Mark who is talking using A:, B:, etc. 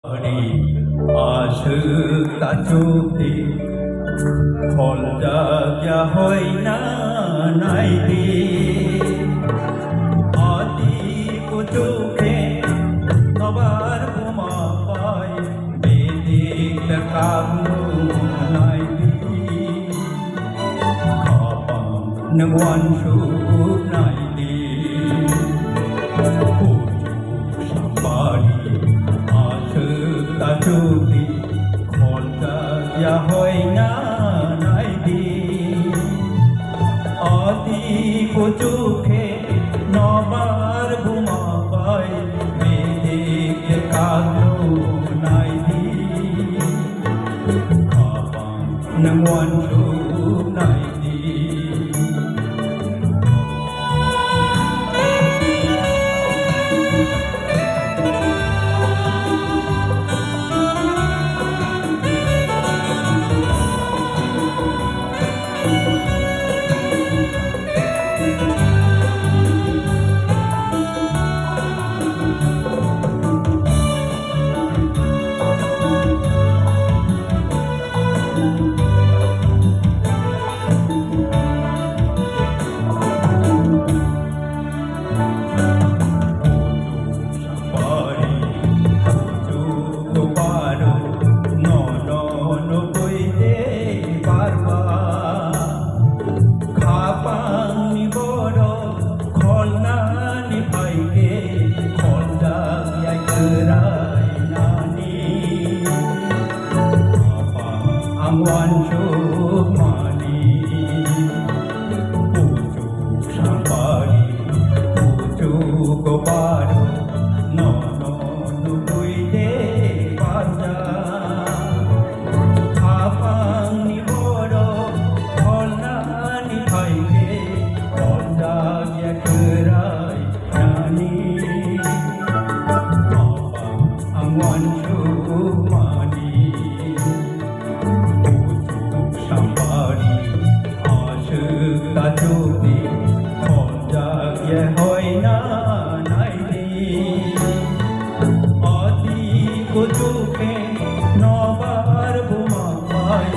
A: आशिक चोखे खोल जा क्या होई ना नाई दे आदि को चोखे नबार घुमा पाए बेदिक कागू नाई दे खापा नगवान शुभ नाई दे চোখে খোলটা ইয়া হয় না নাই দি আদি কো চোখে নবার ঘুমা পাই বেদিক কালো নাই দি খাপা নমওয়ান শুভ নাই দি One show money, puju sampari, puju goparo, no nuide paja, apang ni boro, holna ni paike, holda ya kerai nani, apang one show money. চোখে খোলটা ইয়ে হয় না নাই দি আদি কো চোখে নবার ঘুমা পাই